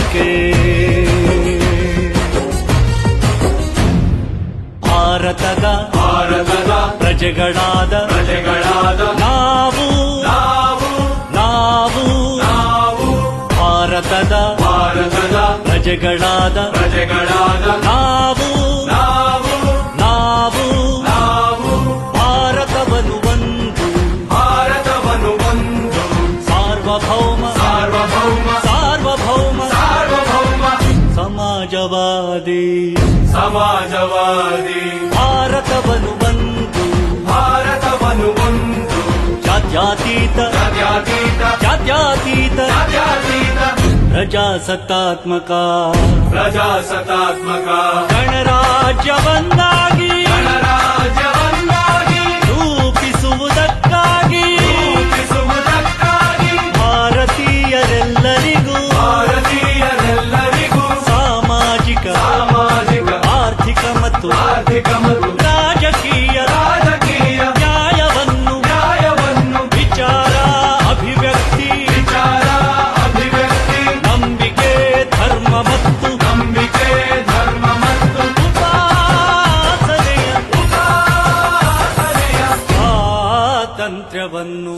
ನಂಬಿಕೆ. ಭಾರತದ ಪ್ರಜೆಗಳಾದ ನಾವು ಭಾರತದ ಪ್ರಜೆಗಳಾದ ನಾವು ಭಾರತವನ್ನು ಒಂದು ಸಾರ್ವಭೌಮ ಸಮಾಜವಾದಿ ಭಾರತವನ್ನು ಒಂದು ಜಾತ್ಯತೀತ ಪ್ರಜಾಸತ್ತಾತ್ಮಕ ಗಣರಾಜ್ಯವನ್ನಾಗಿ ರೂಪಿಸುವುದಕ್ಕಾಗಿ ಭಾರತೀಯರೆಲ್ಲರಿಗೂ ಸಾಮಾಜಿಕ ಆರ್ಥಿಕ ಮತ್ತು ರಾಜಕೀಯ ನ್ಯಾಯವನ್ನು ವಿಚಾರ ಅಭಿವ್ಯಕ್ತಿ ನಂಬಿಕೆ ಧರ್ಮ ಮತ್ತು ಉಪಾಸನೆಯ ಸ್ವಾತಂತ್ರ್ಯವನ್ನು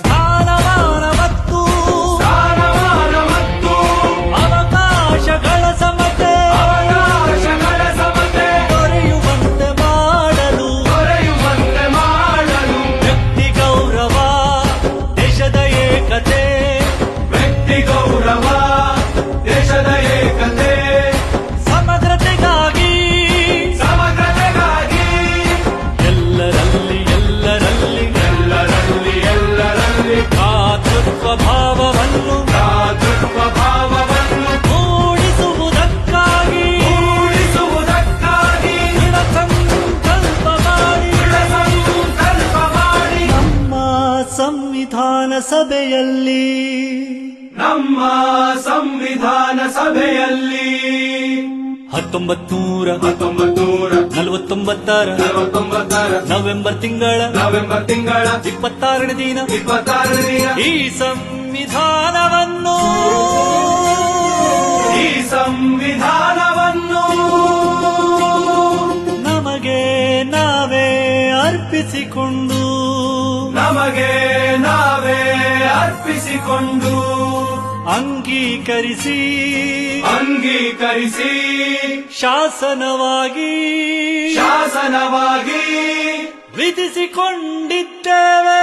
ಸ್ಥಾನಮಾನ ಮತ್ತು ಅವಕಾಶಗಳ ಸಮತೆ ದೊರೆಯುವಂತೆ ಮಾಡಲು ವ್ಯಕ್ತಿ ಗೌರವ ದೇಶದ ಏಕತೆ ಸಮಗ್ರತೆಗಾಗಿ ಎಲ್ಲರಲ್ಲಿ ಭ್ರಾತೃತ್ವ ಭಾವವನ್ನು ಮೂಡಿಸುವುದಕ್ಕಾಗಿ ದೃಢ ಸಂಕಲ್ಪ ಮಾಡಿ ನಮ್ಮ ಸಂವಿಧಾನ ಸಭೆಯಲ್ಲಿ 1949 ನವೆಂಬರ್ ತಿಂಗಳ 26ನೇ ದಿನ ಈ ಸಂವಿಧಾನವನ್ನು ನಮಗೆ ನಾವೇ ಅರ್ಪಿಸಿಕೊಂಡು ಅಂಗೀಕರಿಸಿ ಶಾಸನವಾಗಿ ವಿಧಿಸಿಕೊಂಡಿದ್ದೇವೆ.